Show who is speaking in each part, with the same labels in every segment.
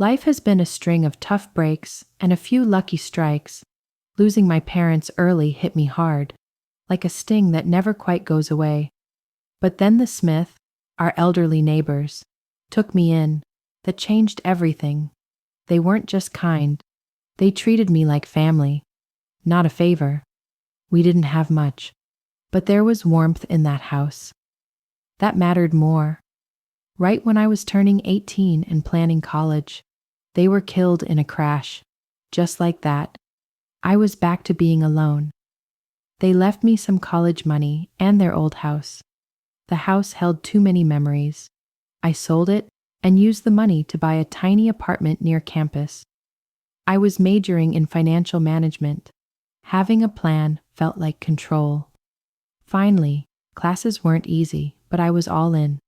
Speaker 1: Life has been a string of tough breaks and a few lucky strikes. Losing my parents early hit me hard, like a sting that never quite goes away. But then the Smith, our elderly neighbors, took me in. That changed everything. They weren't just kind. They treated me like family, not a favor. We didn't have much, but there was warmth in that house. That mattered more. Right when I was turning 18 and planning college, they were killed in a crash. Just like that, I was back to being alone. They left me some college money and their old house. The house held too many memories. I sold it and used the money to buy a tiny apartment near campus. I was majoring in financial management. Having a plan felt like control. Finally, classes weren't easy, but I was all in,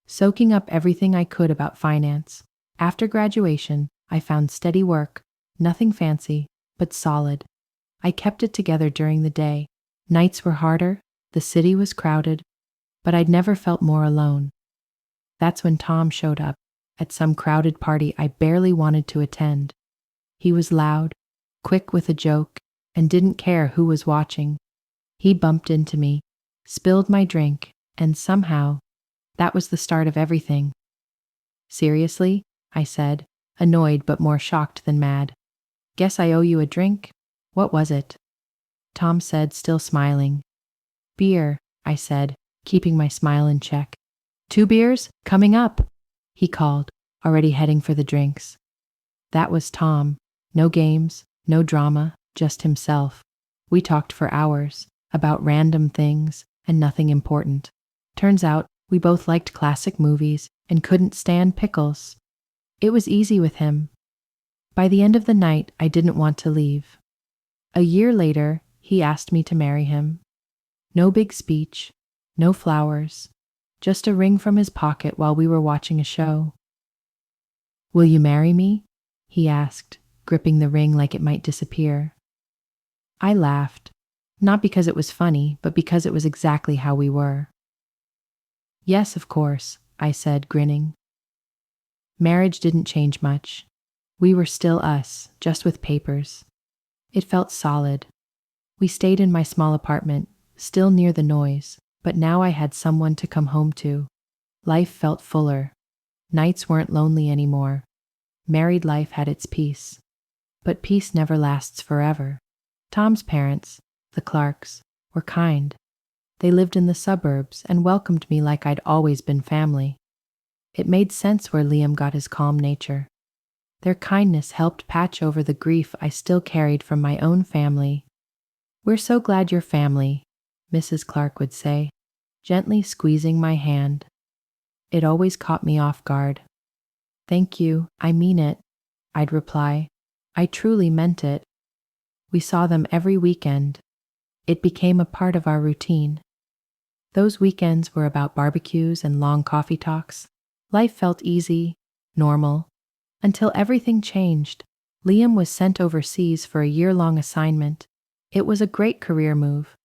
Speaker 1: soaking up everything I could about finance. After graduation, I found steady work, nothing fancy, but solid. I kept it together during the day. Nights were harder, the city was crowded, but I'd never felt more alone. That's when Tom showed up at some crowded party I barely wanted to attend. He was loud, quick with a joke, and didn't care who was watching. He bumped into me, spilled my drink, and somehow, that was the start of everything. Seriously? I said, annoyed but more shocked than mad. Guess I owe you a drink? What was it? Tom said, still smiling. Beer, I said, keeping my smile in check. 2 beers? Coming up, he called, already heading for the drinks. That was Tom. No games, no drama, just himself. We talked for hours, about random things and nothing important. Turns out, we both liked classic movies and couldn't stand pickles. It was easy with him. By the end of the night, I didn't want to leave. A year later, he asked me to marry him. No big speech, no flowers, just a ring from his pocket while we were watching a show. Will you marry me? He asked, gripping the ring like it might disappear. I laughed, not because it was funny, but because it was exactly how we were. Yes, of course, I said, grinning. Marriage didn't change much. We were still us, just with papers. It felt solid. We stayed in my small apartment, still near the noise, but now I had someone to come home to. Life felt fuller. Nights weren't lonely anymore. Married life had its peace. But peace never lasts forever. Tom's parents, the Clarks, were kind. They lived in the suburbs and welcomed me like I'd always been family. It made sense where Liam got his calm nature. Their kindness helped patch over the grief I still carried from my own family. We're so glad you're family, Mrs. Clark would say, gently squeezing my hand. It always caught me off guard. Thank you, I mean it, I'd reply. I truly meant it. We saw them every weekend. It became a part of our routine. Those weekends were about barbecues and long coffee talks. Life felt easy, normal, until everything changed. Liam was sent overseas for a year-long assignment. It was a great career move.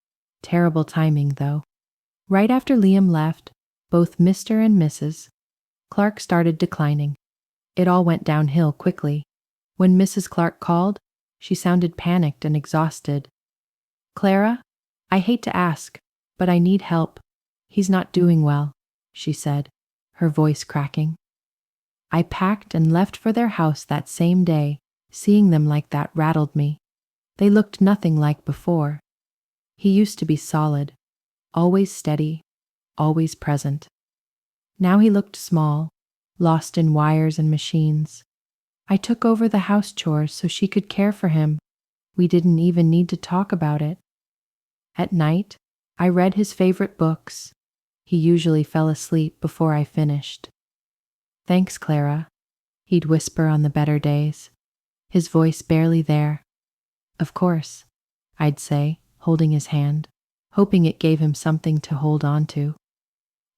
Speaker 1: Terrible timing, though. Right after Liam left, both Mr. and Mrs. Clark started declining. It all went downhill quickly. When Mrs. Clark called, she sounded panicked and exhausted. Clara, I hate to ask, but I need help. He's not doing well, she said, her voice cracking. I packed and left for their house that same day. Seeing them like that rattled me. They looked nothing like before. He used to be solid, always steady, always present. Now he looked small, lost in wires and machines. I took over the house chores so she could care for him. We didn't even need to talk about it. At night, I read his favorite books. He usually fell asleep before I finished. Thanks, Clara, he'd whisper on the better days, his voice barely there. Of course, I'd say, holding his hand, hoping it gave him something to hold on to.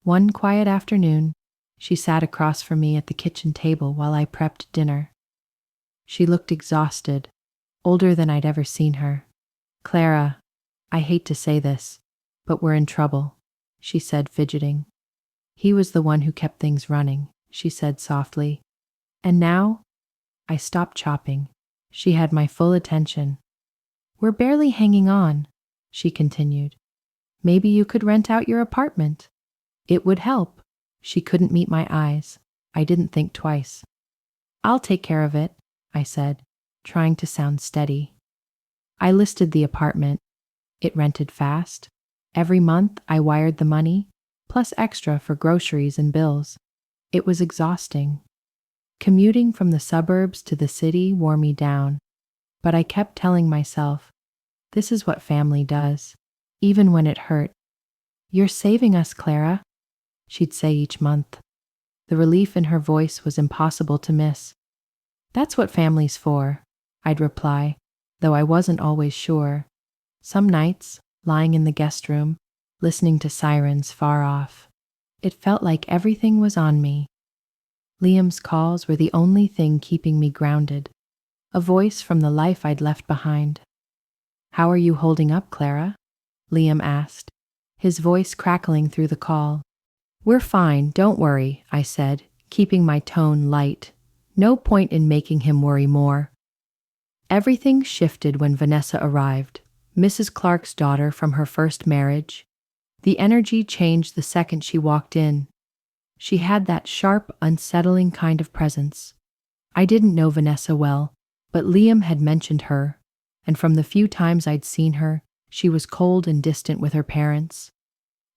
Speaker 1: One quiet afternoon, she sat across from me at the kitchen table while I prepped dinner. She looked exhausted, older than I'd ever seen her. Clara, I hate to say this, but we're in trouble, she said, fidgeting. He was the one who kept things running, she said softly. And now, I stopped chopping. She had my full attention. We're barely hanging on, she continued. Maybe you could rent out your apartment. It would help. She couldn't meet my eyes. I didn't think twice. I'll take care of it, I said, trying to sound steady. I listed the apartment. It rented fast. Every month I wired the money, plus extra for groceries and bills. It was exhausting. Commuting from the suburbs to the city wore me down, but I kept telling myself, this is what family does, even when it hurt. You're saving us, Clara, she'd say each month. The relief in her voice was impossible to miss. That's what family's for, I'd reply, though I wasn't always sure. Some nights, lying in the guest room, listening to sirens far off, it felt like everything was on me. Liam's calls were the only thing keeping me grounded, a voice from the life I'd left behind. How are you holding up, Clara? Liam asked, his voice crackling through the call. We're fine, don't worry, I said, keeping my tone light. No point in making him worry more. Everything shifted when Vanessa arrived, Mrs. Clark's daughter from her first marriage. The energy changed the second she walked in. She had that sharp, unsettling kind of presence. I didn't know Vanessa well, but Liam had mentioned her, and from the few times I'd seen her, she was cold and distant with her parents.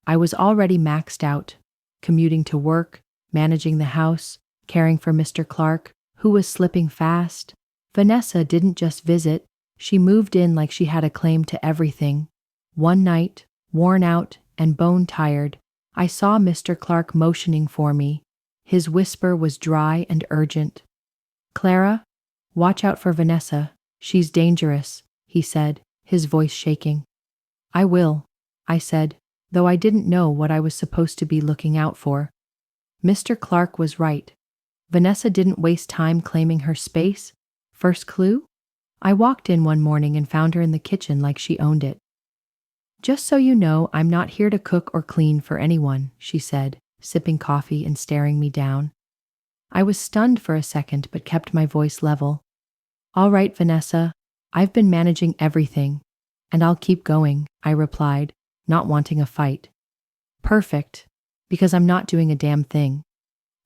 Speaker 1: I was already maxed out, commuting to work, managing the house, caring for Mr. Clark, who was slipping fast. Vanessa didn't just visit, she moved in like she had a claim to everything. One night, worn out and bone-tired, I saw Mr. Clark motioning for me. His whisper was dry and urgent. Clara, watch out for Vanessa. She's dangerous, he said, his voice shaking. I will, I said, though I didn't know what I was supposed to be looking out for. Mr. Clark was right. Vanessa didn't waste time claiming her space. First clue? I walked in one morning and found her in the kitchen like she owned it. Just so you know, I'm not here to cook or clean for anyone, she said, sipping coffee and staring me down. I was stunned for a second but kept my voice level. All right, Vanessa, I've been managing everything, and I'll keep going, I replied, not wanting a fight. Perfect, because I'm not doing a damn thing.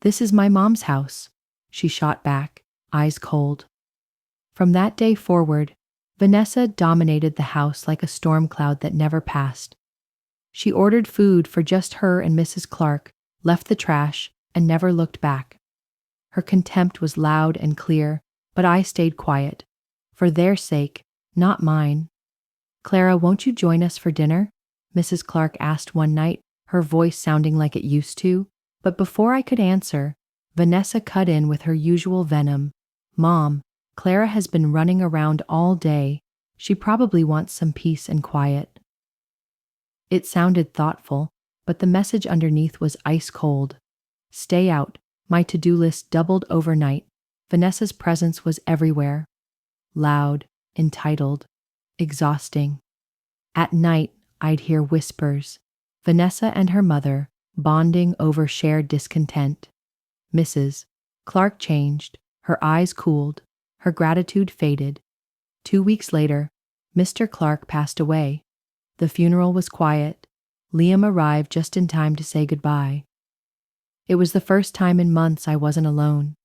Speaker 1: This is my mom's house, she shot back, eyes cold. From that day forward, Vanessa dominated the house like a storm cloud that never passed. She ordered food for just her and Mrs. Clark, left the trash, and never looked back. Her contempt was loud and clear, but I stayed quiet. For their sake, not mine. Clara, won't you join us for dinner? Mrs. Clark asked one night, her voice sounding like it used to, but before I could answer, Vanessa cut in with her usual venom. Mom, Clara has been running around all day. She probably wants some peace and quiet. It sounded thoughtful, but the message underneath was ice cold. Stay out. My to-do list doubled overnight. Vanessa's presence was everywhere. Loud, entitled, exhausting. At night, I'd hear whispers. Vanessa and her mother, bonding over shared discontent. Mrs. Clark changed. Her eyes cooled. Her gratitude faded. 2 weeks later, Mr. Clark passed away. The funeral was quiet. Liam arrived just in time to say goodbye. It was the first time in months I wasn't alone,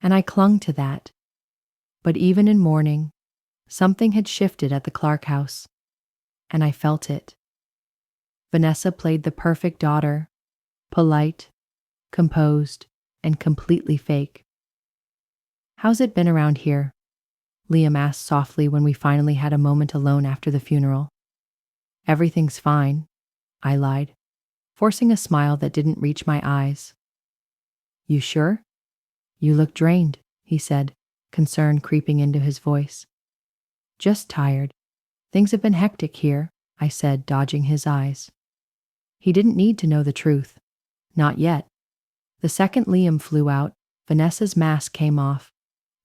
Speaker 1: and I clung to that. But even in mourning, something had shifted at the Clark house, and I felt it. Vanessa played the perfect daughter, polite, composed, and completely fake. How's it been around here? Liam asked softly when we finally had a moment alone after the funeral. Everything's fine, I lied, forcing a smile that didn't reach my eyes. You sure? You look drained, he said, concern creeping into his voice. Just tired. Things have been hectic here, I said, dodging his eyes. He didn't need to know the truth. Not yet. The second Liam flew out, Vanessa's mask came off.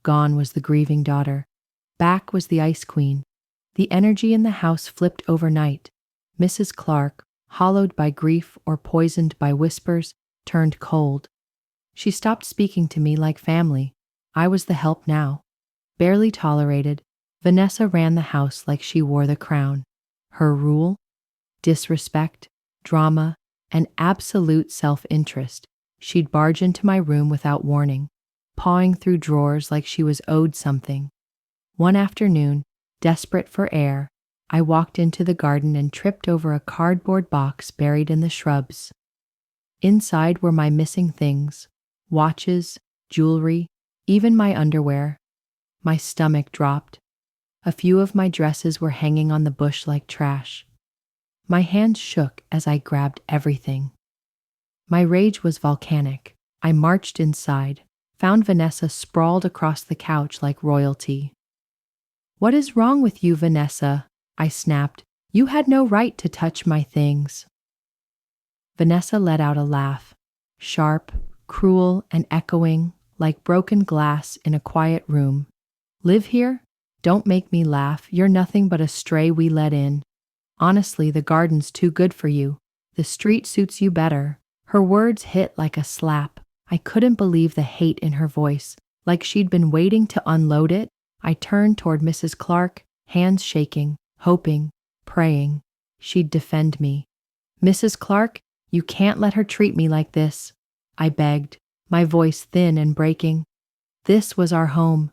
Speaker 1: Gone was the grieving daughter. Back was the Ice Queen. The energy in the house flipped overnight. Mrs. Clark, hollowed by grief or poisoned by whispers, turned cold. She stopped speaking to me like family. I was the help now. Barely tolerated, Vanessa ran the house like she wore the crown. Her rule? Disrespect, drama, and absolute self-interest. She'd barge into my room without warning, pawing through drawers like she was owed something. One afternoon, desperate for air, I walked into the garden and tripped over a cardboard box buried in the shrubs. Inside were my missing things, watches, jewelry, even my underwear. My stomach dropped. A few of my dresses were hanging on the bush like trash. My hands shook as I grabbed everything. My rage was volcanic. I marched inside, found Vanessa sprawled across the couch like royalty. "What is wrong with you, Vanessa?" I snapped. "You had no right to touch my things." Vanessa let out a laugh, sharp, cruel, and echoing, like broken glass in a quiet room. "Live here? Don't make me laugh. You're nothing but a stray we let in. Honestly, the garden's too good for you. The street suits you better." Her words hit like a slap. I couldn't believe the hate in her voice, like she'd been waiting to unload it. I turned toward Mrs. Clark, hands shaking, hoping, praying she'd defend me. "Mrs. Clark, you can't let her treat me like this," I begged, my voice thin and breaking. This was our home.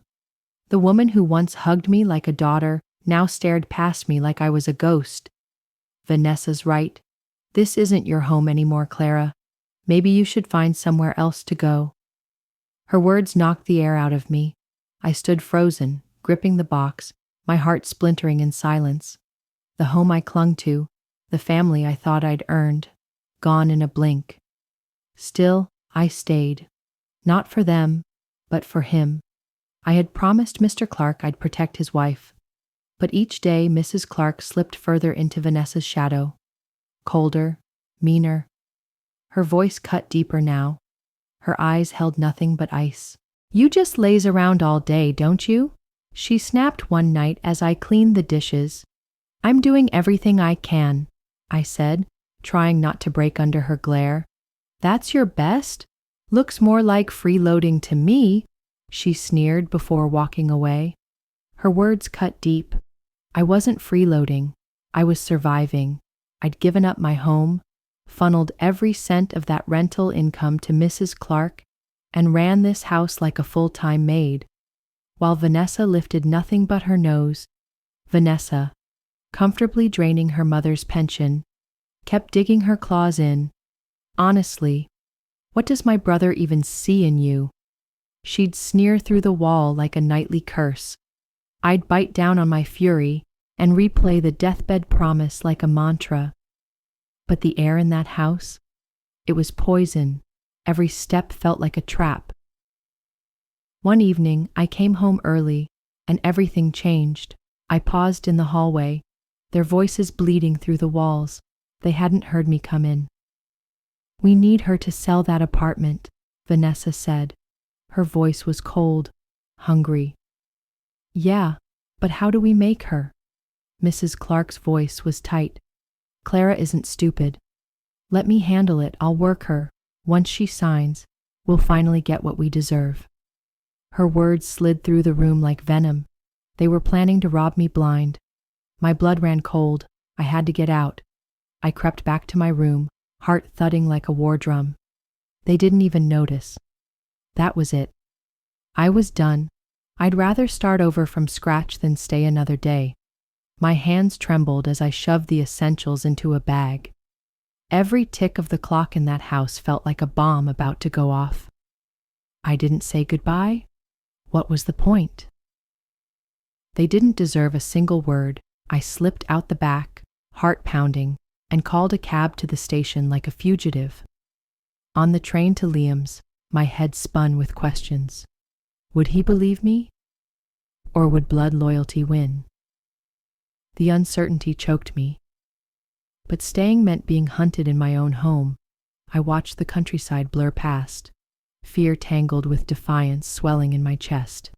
Speaker 1: The woman who once hugged me like a daughter now stared past me like I was a ghost. "Vanessa's right. This isn't your home anymore, Clara. Maybe you should find somewhere else to go." Her words knocked the air out of me. I stood frozen, gripping the box, my heart splintering in silence. The home I clung to, the family I thought I'd earned, gone in a blink. Still, I stayed. Not for them, but for him. I had promised Mr. Clark I'd protect his wife. But each day Mrs. Clark slipped further into Vanessa's shadow. Colder, meaner. Her voice cut deeper now. Her eyes held nothing but ice. "You just laze around all day, don't you?" she snapped one night as I cleaned the dishes. "I'm doing everything I can," I said, trying not to break under her glare. "That's your best? Looks more like freeloading to me," she sneered before walking away. Her words cut deep. I wasn't freeloading. I was surviving. I'd given up my home, funneled every cent of that rental income to Mrs. Clark, and ran this house like a full-time maid, while Vanessa lifted nothing but her nose. Vanessa, comfortably draining her mother's pension, kept digging her claws in. "Honestly, what does my brother even see in you?" She'd sneer through the wall like a nightly curse. I'd bite down on my fury and replay the deathbed promise like a mantra. But the air in that house, it was poison. Every step felt like a trap. One evening, I came home early, and everything changed. I paused in the hallway, their voices bleeding through the walls. They hadn't heard me come in. "We need her to sell that apartment," Vanessa said. Her voice was cold, hungry. "Yeah, but how do we make her?" Mrs. Clark's voice was tight. "Clara isn't stupid. Let me handle it. I'll work her. Once she signs, we'll finally get what we deserve." Her words slid through the room like venom. They were planning to rob me blind. My blood ran cold. I had to get out. I crept back to my room, heart thudding like a war drum. They didn't even notice. That was it. I was done. I'd rather start over from scratch than stay another day. My hands trembled as I shoved the essentials into a bag. Every tick of the clock in that house felt like a bomb about to go off. I didn't say goodbye. What was the point? They didn't deserve a single word. I slipped out the back, heart pounding, and called a cab to the station like a fugitive. On the train to Liam's, my head spun with questions. Would he believe me? Or would blood loyalty win? The uncertainty choked me. But staying meant being hunted in my own home. I watched the countryside blur past, fear tangled with defiance swelling in my chest.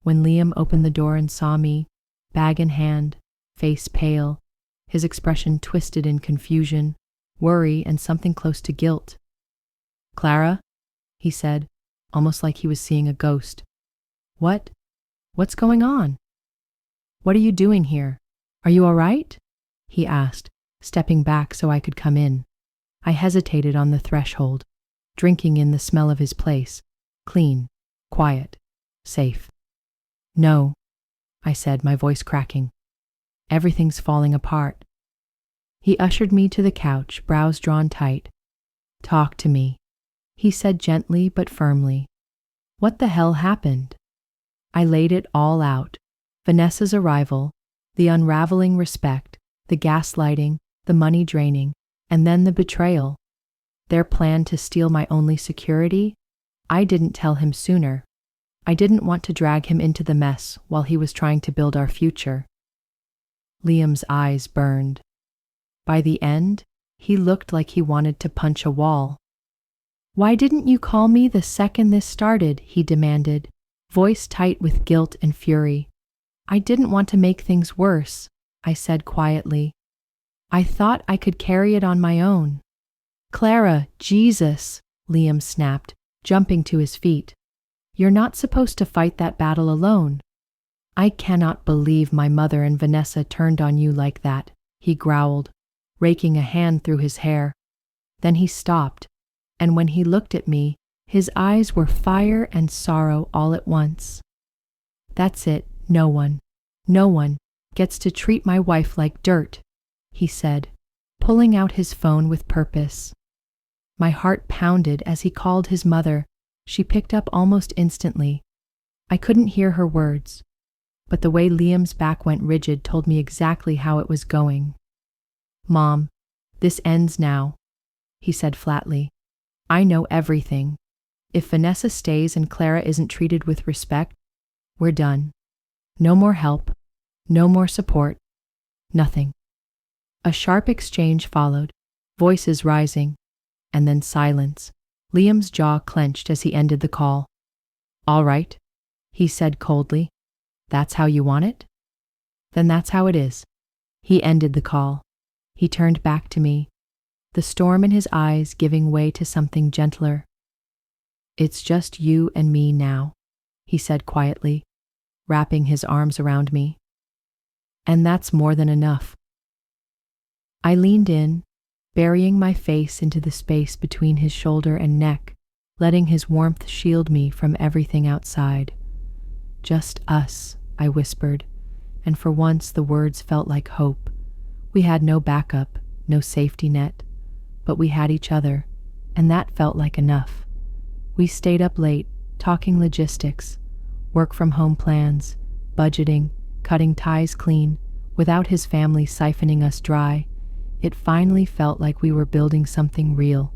Speaker 1: When Liam opened the door and saw me, bag in hand, face pale, his expression twisted in confusion, worry, and something close to guilt. "Clara," he said, almost like he was seeing a ghost. What's going on? What are you doing here? Are you all right? He asked, stepping back so I could come in. I hesitated on the threshold, drinking in the smell of his place. Clean, quiet, safe. No, I said, my voice cracking. Everything's falling apart. He ushered me to the couch, brows drawn tight. Talk to me, he said gently but firmly. What the hell happened? I laid it all out. Vanessa's arrival, the unraveling respect, the gaslighting, the money draining, and then the betrayal. Their plan to steal my only security? I didn't tell him sooner. I didn't want to drag him into the mess while he was trying to build our future. Liam's eyes burned. By the end, he looked like he wanted to punch a wall. Why didn't you call me the second this started? He demanded, voice tight with guilt and fury. I didn't want to make things worse, I said quietly. I thought I could carry it on my own. Clara, Jesus, Liam snapped, jumping to his feet. You're not supposed to fight that battle alone. I cannot believe my mother and Vanessa turned on you like that, he growled, raking a hand through his hair. Then he stopped, and when he looked at me, his eyes were fire and sorrow all at once. That's it, no one gets to treat my wife like dirt, he said, pulling out his phone with purpose. My heart pounded as he called his mother. She picked up almost instantly. I couldn't hear her words, but the way Liam's back went rigid told me exactly how it was going. Mom, this ends now, he said flatly. I know everything. If Vanessa stays and Clara isn't treated with respect, we're done. No more help, no more support, nothing. A sharp exchange followed, voices rising, and then silence. Liam's jaw clenched as he ended the call. All right, he said coldly. That's how you want it? Then that's how it is. He ended the call. He turned back to me, the storm in his eyes giving way to something gentler. It's just you and me now, he said quietly, wrapping his arms around me. And that's more than enough. I leaned in, burying my face into the space between his shoulder and neck, letting his warmth shield me from everything outside. Just us, I whispered, and for once the words felt like hope. We had no backup, no safety net, but we had each other, and that felt like enough. We stayed up late, talking logistics, work from home plans, budgeting, cutting ties clean, without his family siphoning us dry. It finally felt like we were building something real.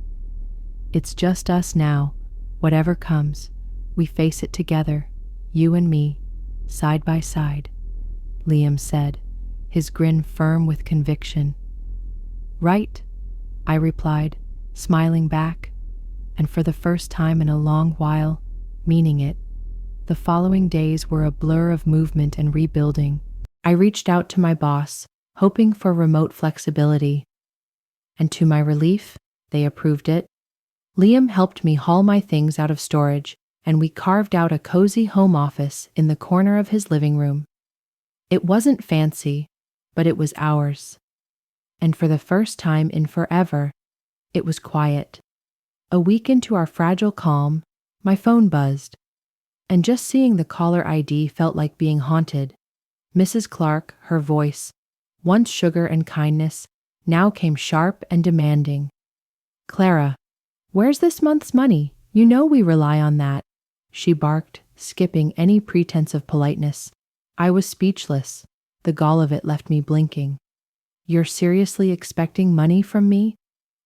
Speaker 1: It's just us now. Whatever comes, we face it together, you and me, side by side, Liam said, his grin firm with conviction. Right, I replied, smiling back, and for the first time in a long while, meaning it. The following days were a blur of movement and rebuilding. I reached out to my boss, hoping for remote flexibility. And to my relief, they approved it. Liam helped me haul my things out of storage, and we carved out a cozy home office in the corner of his living room. It wasn't fancy, but it was ours. And for the first time in forever, it was quiet. A week into our fragile calm, my phone buzzed, and just seeing the caller ID felt like being haunted. Mrs. Clark, her voice, once sugar and kindness, now came sharp and demanding. Clara, where's this month's money? You know we rely on that, she barked, skipping any pretense of politeness. I was speechless. The gall of it left me blinking. You're seriously expecting money from me?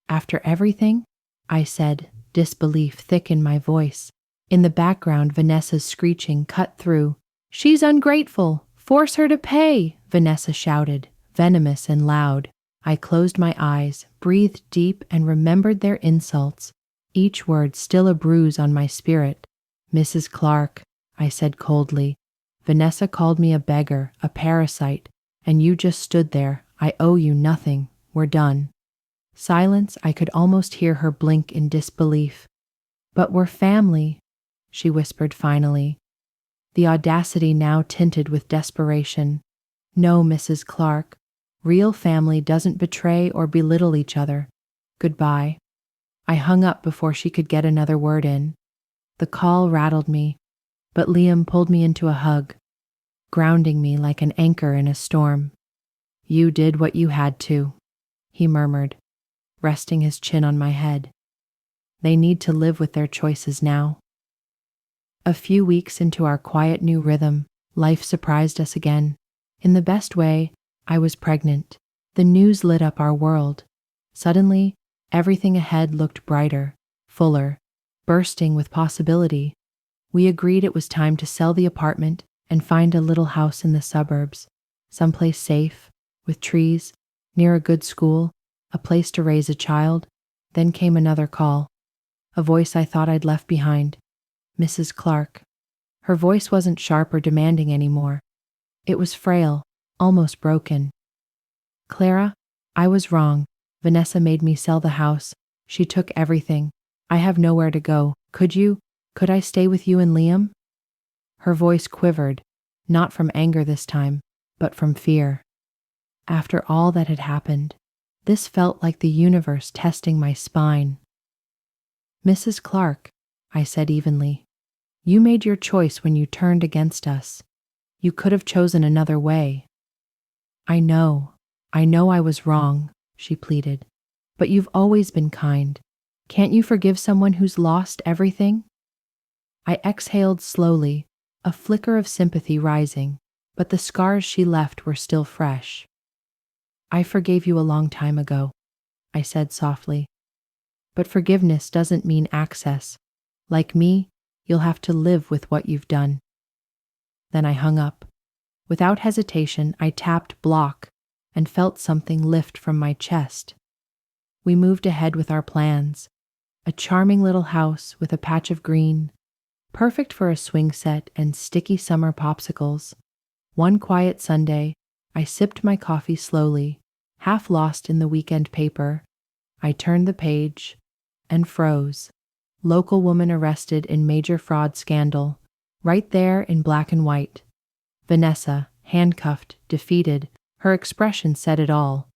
Speaker 1: After everything? I said, disbelief thick in my voice. In the background, Vanessa's screeching cut through. She's ungrateful. Force her to pay, Vanessa shouted, venomous and loud. I closed my eyes, breathed deep, and remembered their insults, each word still a bruise on my spirit. Mrs. Clark, I said coldly. Vanessa called me a beggar, a parasite, and you just stood there. I owe you nothing. We're done. Silence, I could almost hear her blink in disbelief. But we're family. she whispered finally, the audacity now tinted with desperation. No, Mrs. Clark. Real family doesn't betray or belittle each other. Goodbye. I hung up before she could get another word in. The call rattled me, but Liam pulled me into a hug, grounding me like an anchor in a storm. You did what you had to, he murmured, resting his chin on my head. They need to live with their choices now. A few weeks into our quiet new rhythm, life surprised us again. In the best way, I was pregnant. The news lit up our world. Suddenly, everything ahead looked brighter, fuller, bursting with possibility. We agreed it was time to sell the apartment and find a little house in the suburbs, someplace safe, with trees, near a good school, a place to raise a child. Then came another call, a voice I thought I'd left behind. Mrs. Clark. Her voice wasn't sharp or demanding anymore. It was frail, almost broken. Clara, I was wrong. Vanessa made me sell the house. She took everything. I have nowhere to go. Could I stay with you and Liam? Her voice quivered, not from anger this time, but from fear. After all that had happened, this felt like the universe testing my spine. Mrs. Clark, I said evenly, you made your choice when you turned against us. You could have chosen another way. I know I was wrong, she pleaded, but you've always been kind. Can't you forgive someone who's lost everything? I exhaled slowly, a flicker of sympathy rising, but the scars she left were still fresh. I forgave you a long time ago, I said softly. But forgiveness doesn't mean access. Like me, you'll have to live with what you've done. Then I hung up. Without hesitation, I tapped block and felt something lift from my chest. We moved ahead with our plans. A charming little house with a patch of green, perfect for a swing set and sticky summer popsicles. One quiet Sunday, I sipped my coffee slowly, half lost in the weekend paper. I turned the page and froze. Local woman arrested in major fraud scandal. Right there in black and white. Vanessa, handcuffed, defeated, her expression said it all.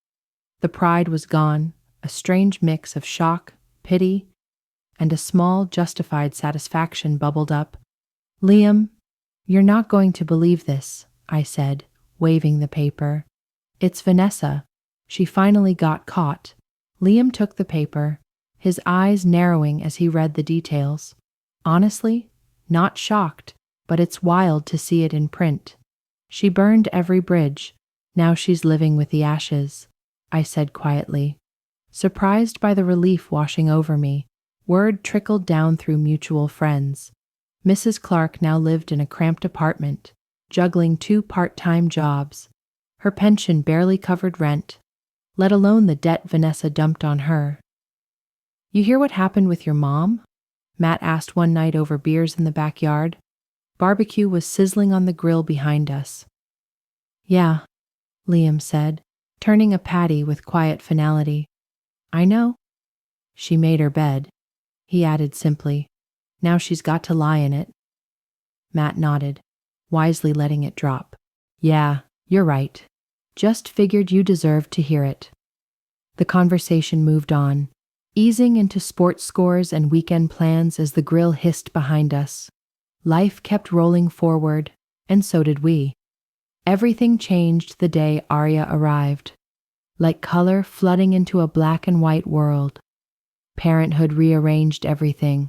Speaker 1: The pride was gone, a strange mix of shock, pity, and a small, justified satisfaction bubbled up. Liam, you're not going to believe this, I said, waving the paper. It's Vanessa. She finally got caught. Liam took the paper, his eyes narrowing as he read the details. Honestly, not shocked, but it's wild to see it in print. She burned every bridge. Now she's living with the ashes, I said quietly. Surprised by the relief washing over me, word trickled down through mutual friends. Mrs. Clark now lived in a cramped apartment, juggling 2 part-time jobs. Her pension barely covered rent, let alone the debt Vanessa dumped on her. You hear what happened with your mom? Matt asked one night over beers in the backyard. Barbecue was sizzling on the grill behind us. Yeah, Liam said, turning a patty with quiet finality. I know. She made her bed, he added simply. Now she's got to lie in it. Matt nodded, wisely letting it drop. Yeah, you're right. Just figured you deserved to hear it. The conversation moved on, easing into sports scores and weekend plans as the grill hissed behind us. Life kept rolling forward, and so did we. Everything changed the day Arya arrived, like color flooding into a black and white world. Parenthood rearranged everything.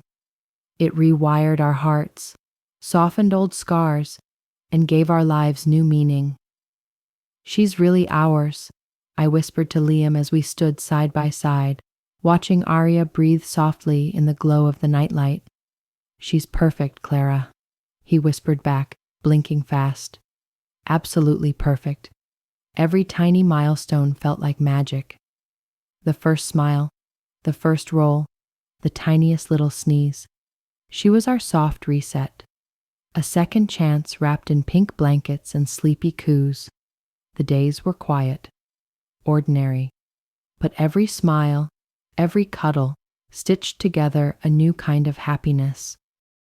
Speaker 1: It rewired our hearts, softened old scars, and gave our lives new meaning. She's really ours, I whispered to Liam as we stood side by side, watching Arya breathe softly in the glow of the nightlight. She's perfect, Clara, he whispered back, blinking fast. Absolutely perfect. Every tiny milestone felt like magic. The first smile, the first roll, the tiniest little sneeze. She was our soft reset. A second chance wrapped in pink blankets and sleepy coos. The days were quiet, ordinary, but every smile, every cuddle, stitched together a new kind of happiness.